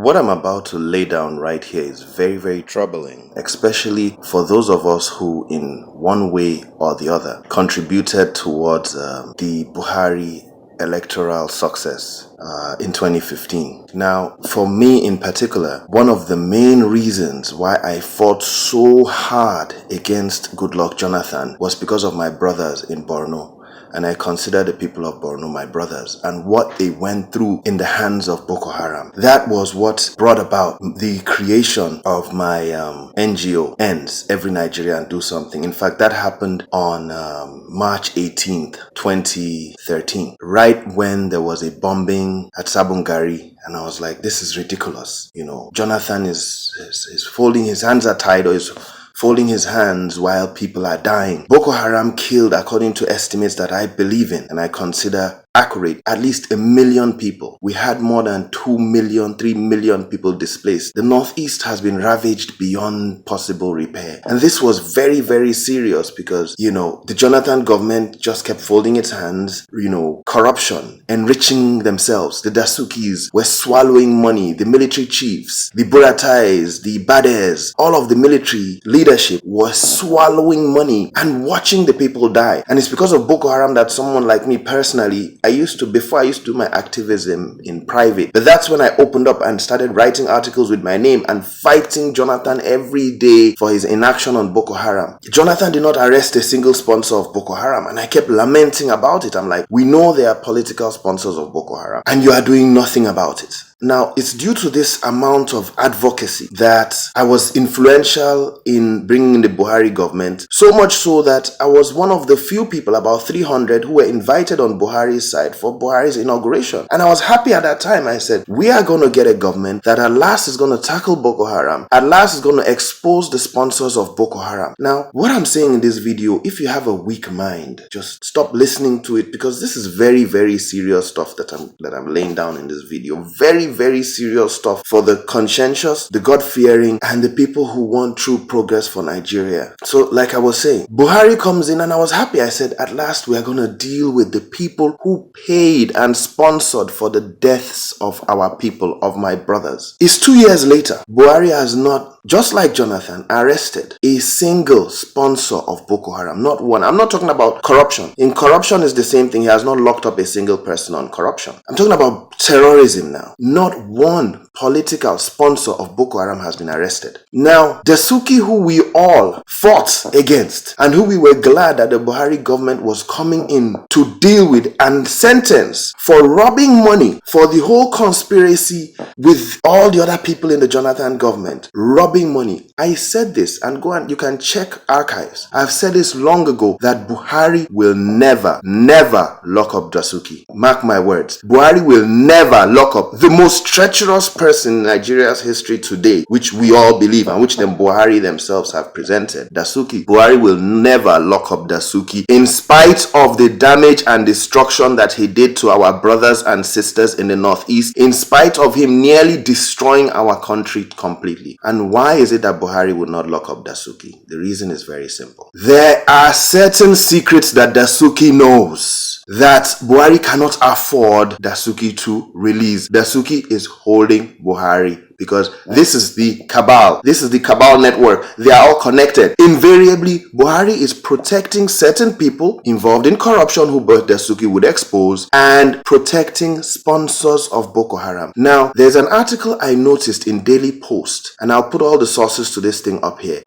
What I'm about to lay down right here is very, very troubling, especially for those of us who, in one way or the other, contributed towards the Buhari electoral success in 2015. Now, for me in particular, one of the main reasons why I fought so hard against Goodluck Jonathan was because of my brothers in Borno. And I consider the people of Borno my brothers and what they went through in the hands of Boko Haram. That was what brought about the creation of my NGO, Ends Every Nigerian Do Something. In fact, that happened on March 18th, 2013, right when there was a bombing at Sabungari. And I was like, this is ridiculous. You know, Jonathan is folding his hands are tied, or is folding his hands while people are dying. Boko Haram killed, according to estimates that I believe in and I consider accurate, at least 1 million people. We had more than 2 million, 3 million people displaced. The Northeast has been ravaged beyond possible repair. And this was very, very serious because, you know, the Jonathan government just kept folding its hands, you know, corruption, enriching themselves. The Dasukis were swallowing money. The military chiefs, the Buratais, the Bades, all of the military leadership was swallowing money and watching the people die. And it's because of Boko Haram that someone like me personally, before I used to do my activism in private, but that's when I opened up and started writing articles with my name and fighting Jonathan every day for his inaction on Boko Haram. Jonathan did not arrest a single sponsor of Boko Haram, and I kept lamenting about it. I'm like, we know they are political sponsors of Boko Haram, and you are doing nothing about it. Now, it's due to this amount of advocacy that I was influential in bringing in the Buhari government, so much so that I was one of the few people, about 300, who were invited on Buhari's side for Buhari's inauguration. And I was happy at that time. I said, we are going to get a government that at last is going to tackle Boko Haram, at last is going to expose the sponsors of Boko Haram. Now, what I'm saying in this video, if you have a weak mind, just stop listening to it, because this is very, very serious stuff that I'm laying down in this video. Very, very serious stuff for the conscientious, the God-fearing, and the people who want true progress for Nigeria. So, like I was saying, Buhari comes in and I was happy. I said, at last we are going to deal with the people who paid and sponsored for the deaths of our people, of my brothers. It's 2 years later. Buhari has not, just like Jonathan, arrested a single sponsor of Boko Haram. Not one. I'm not talking about corruption. In corruption is the same thing. He has not locked up a single person on corruption. I'm talking about terrorism now. Not one political sponsor of Boko Haram has been arrested. Now, Dasuki, who we all fought against and who we were glad that the Buhari government was coming in to deal with and sentence for robbing money for the whole conspiracy with all the other people in the Jonathan government, robbing money. I said this, and you can check archives. I've said this long ago, that Buhari will never, never lock up Dasuki. Mark my words. Buhari will never lock up the most treacherous person in Nigeria's history today, which we all believe and which the Buhari themselves have presented. Dasuki. Buhari will never lock up Dasuki, in spite of the damage and destruction that he did to our brothers and sisters in the Northeast, in spite of him nearly destroying our country completely. And why is it that Buhari would not lock up Dasuki? The reason is very simple. There are certain secrets that Dasuki knows that Buhari cannot afford Dasuki to release. Dasuki is holding Buhari because this is the cabal. This is the cabal network. They are all connected. Invariably, Buhari is protecting certain people involved in corruption who Dasuki would expose, and protecting sponsors of Boko Haram. Now, there's an article I noticed in Daily Post, and I'll put all the sources to this thing up here.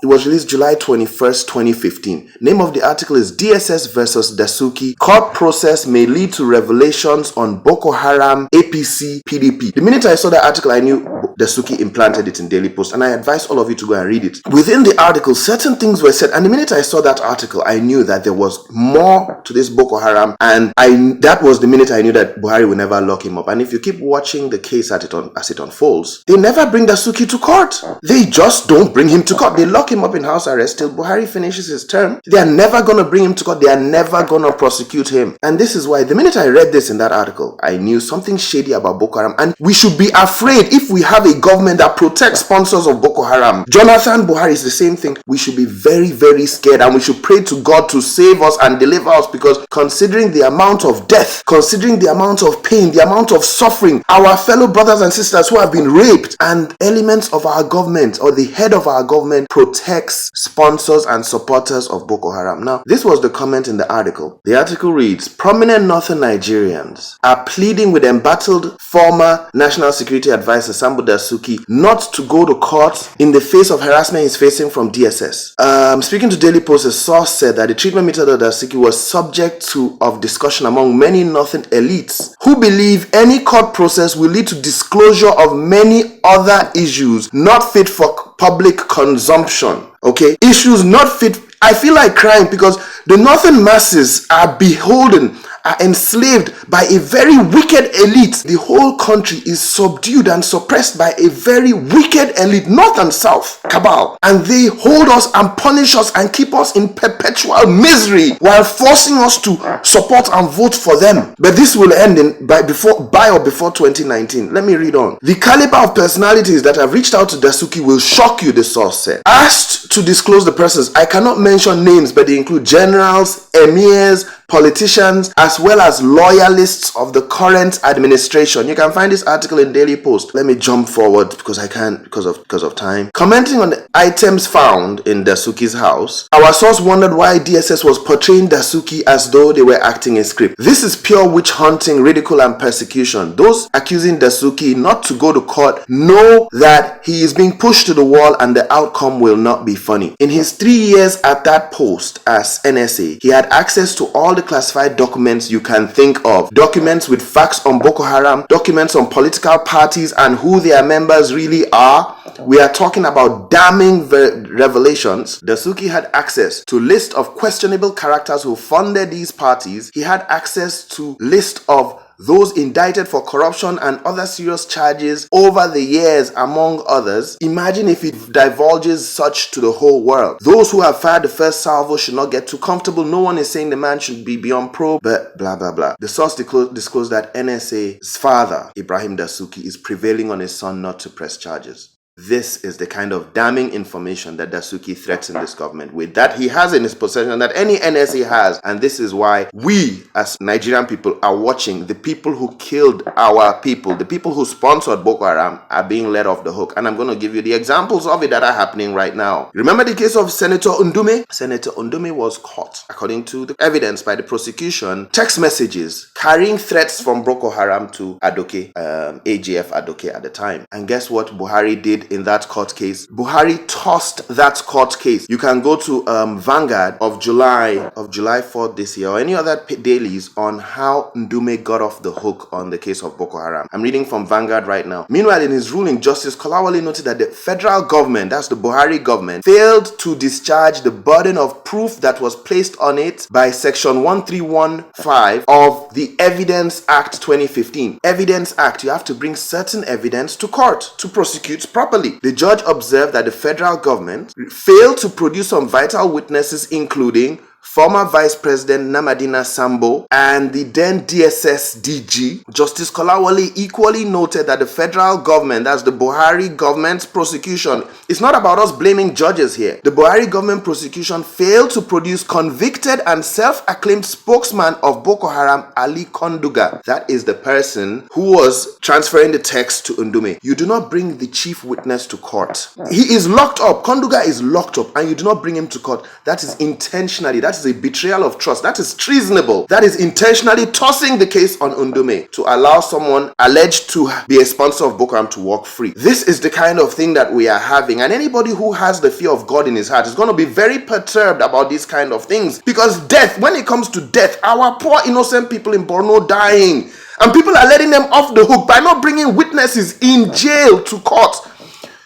It was released July 21st, 2015. Name of the article is DSS versus Dasuki. Court process may lead to revelations on Boko Haram, APC, PDP. The minute I saw that article, I knew Dasuki implanted it in Daily Post, and I advise all of you to go and read it. Within the article, certain things were said, and the minute I saw that article, I knew that there was more to this Boko Haram, and that was the minute I knew that Buhari would never lock him up. And if you keep watching the case as it unfolds, they never bring Dasuki to court. They just don't bring him to court. They lock him up in house arrest till Buhari finishes his term. They are never going to bring him to court. They are never going to prosecute him. And this is why the minute I read this in that article, I knew something shady about Boko Haram. And we should be afraid if we have have a government that protects sponsors of Boko Haram. Jonathan Buhari is the same thing. We should be very, very scared, and we should pray to God to save us and deliver us, because considering the amount of death, considering the amount of pain, the amount of suffering, our fellow brothers and sisters who have been raped, and elements of our government or the head of our government protects sponsors and supporters of Boko Haram. Now, this was the comment in the article. The article reads, prominent northern Nigerians are pleading with embattled former National Security Advisor Sambo Dasuki not to go to court in the face of harassment he's facing from DSS. Speaking to Daily Post, a source said that the treatment method of Dasuki was subject of discussion among many northern elites who believe any court process will lead to disclosure of many other issues not fit for public consumption. Okay, issues not fit. I feel like crying because the northern masses are beholden, are enslaved by a very wicked elite. The whole country is subdued and suppressed by a very wicked elite, north and south, cabal. And they hold us and punish us and keep us in perpetual misery while forcing us to support and vote for them. But this will end by or before 2019. Let me read on. The caliber of personalities that have reached out to Dasuki will shock you, the source said. Asked to disclose the persons, I cannot mention names, but they include generals, emirs, politicians, as well as loyalists of the current administration. You can find this article in Daily Post. Let me jump forward because I can't because of time. Commenting on the items found in Dasuki's house, our source wondered why DSS was portraying Dasuki as though they were acting a script. This is pure witch hunting, ridicule, and persecution. Those accusing Dasuki not to go to court know that he is being pushed to the wall and the outcome will not be funny. In his 3 years at that post as NSA, he had access to all the classified documents you can think of. Documents with facts on Boko Haram, documents on political parties and who their members really are. We are talking about damning revelations. Dasuki had access to list of questionable characters who funded these parties. He had access to list of those indicted for corruption and other serious charges over the years, among others. Imagine if it divulges such to the whole world. Those who have fired the first salvo should not get too comfortable. No one is saying the man should be beyond probe, but blah, blah, blah. The source disclosed that NSA's father, Ibrahim Dasuki, is prevailing on his son not to press charges. This is the kind of damning information that Dasuki threatens this government with, that he has in his possession, that any NSA has. And this is why we as Nigerian people are watching. The people who killed our people, the people who sponsored Boko Haram, are being let off the hook. And I'm going to give you the examples of it that are happening right now. Remember the case of Senator Ndume? Senator Ndume was caught, according to the evidence by the prosecution, text messages carrying threats from Boko Haram to Adoke, AGF Adoke at the time. And guess what Buhari did in that court case? Buhari tossed that court case. You can go to Vanguard of July 4th this year, or any other dailies on how Ndume got off the hook on the case of Boko Haram. I'm reading from Vanguard right now. Meanwhile, in his ruling, Justice Kolawole noted that the federal government, that's the Buhari government, failed to discharge the burden of proof that was placed on it by Section 1315 of the Evidence Act 2015. Evidence Act, you have to bring certain evidence to court to prosecute properly. The judge observed that the federal government failed to produce some vital witnesses, including former Vice President Namadina Sambo and the then DSS DG. Justice Kolawole equally noted that the federal government, that's the Buhari government's prosecution, it's not about us blaming judges here. The Buhari government prosecution failed to produce convicted and self-acclaimed spokesman of Boko Haram, Ali Konduga. That is the person who was transferring the text to Ndume. You do not bring the chief witness to court. He is locked up. Konduga is locked up and you do not bring him to court. That is intentionally. That is a betrayal of trust. That is treasonable. That is intentionally tossing the case on Ndume to allow someone alleged to be a sponsor of Boko Haram to walk free. This is the kind of thing that we are having, and anybody who has the fear of God in his heart is going to be very perturbed about these kind of things, because death, when it comes to death, our poor innocent people in Borno dying, and people are letting them off the hook by not bringing witnesses in jail to court.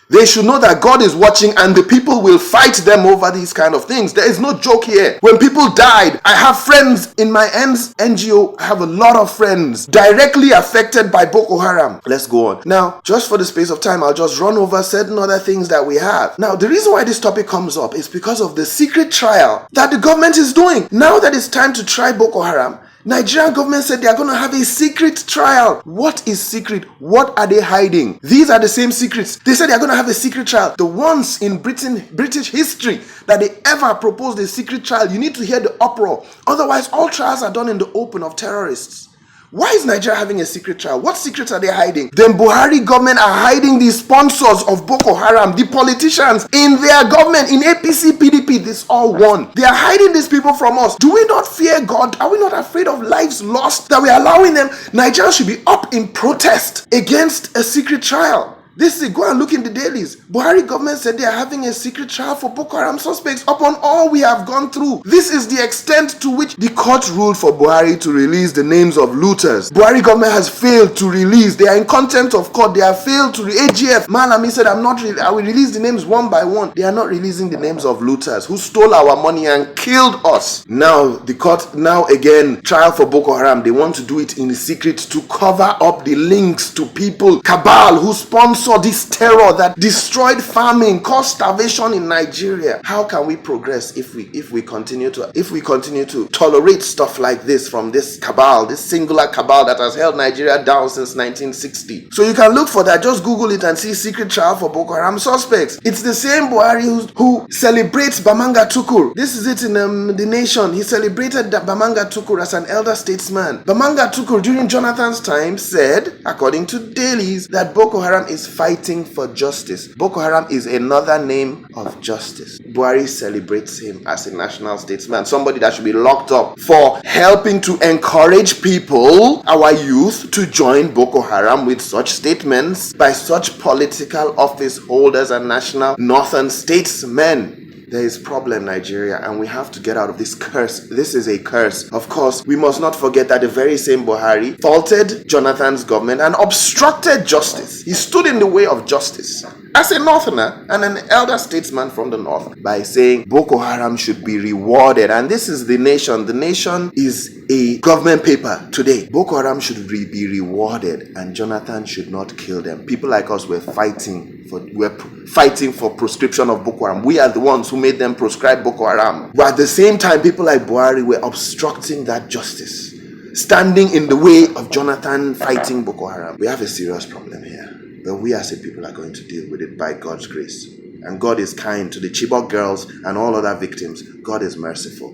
They should know that God is watching and the people will fight them over these kind of things. There is no joke here. When people died, I have friends in my NGO. I have a lot of friends directly affected by Boko Haram. Let's go on. Now, just for the space of time, I'll just run over certain other things that we have. Now, the reason why this topic comes up is because of the secret trial that the government is doing. Now that it's time to try Boko Haram, Nigerian government said they are going to have a secret trial. What is secret? What are they hiding? These are the same secrets. They said they are going to have a secret trial. The ones in British history that they ever proposed a secret trial. You need to hear the uproar. Otherwise, all trials are done in the open of terrorists. Why is Nigeria having a secret trial? What secrets are they hiding? The Buhari government are hiding the sponsors of Boko Haram, the politicians in their government, in APC, PDP, this all one. They are hiding these people from us. Do we not fear God? Are we not afraid of lives lost that we are allowing them? Nigeria should be up in protest against a secret trial. This is, go and look in the dailies. Buhari government said they are having a secret trial for Boko Haram suspects upon all we have gone through. This is the extent to which the court ruled for Buhari to release the names of looters. Buhari government has failed to release. They are in contempt of court. They have failed to AGF. Malami said, I will release the names one by one. They are not releasing the names of looters who stole our money and killed us. Now, the court, again, trial for Boko Haram. They want to do it in secret to cover up the links to people, cabal, who sponsor this terror that destroyed farming, caused starvation in Nigeria. How can we progress if we continue to tolerate stuff like this from this cabal, this singular cabal that has held Nigeria down since 1960? So you can look for that. Just Google it and see secret trial for Boko Haram suspects. It's the same Buhari who celebrates Bamanga Tukur. This is it in The Nation. He celebrated Bamanga Tukur as an elder statesman. Bamanga Tukur during Jonathan's time said, according to dailies, that Boko Haram is fighting for justice. Boko Haram is another name of justice. Buhari celebrates him as a national statesman, somebody that should be locked up for helping to encourage people, our youth, to join Boko Haram with such statements by such political office holders and national northern statesmen. There is problem, Nigeria, and we have to get out of this curse. This is a curse. Of course, we must not forget that the very same Buhari faulted Jonathan's government and obstructed justice. He stood in the way of justice as a northerner and an elder statesman from the north by saying Boko Haram should be rewarded. And this is The Nation. The Nation is a government paper today. Boko Haram should be rewarded and Jonathan should not kill them. People like us were fighting for proscription of Boko Haram. We are the ones who made them proscribe Boko Haram. But at the same time, people like Buhari were obstructing that justice, standing in the way of Jonathan fighting Boko Haram. We have a serious problem here. But we as a people are going to deal with it by God's grace. And God is kind to the Chibok girls and all other victims. God is merciful.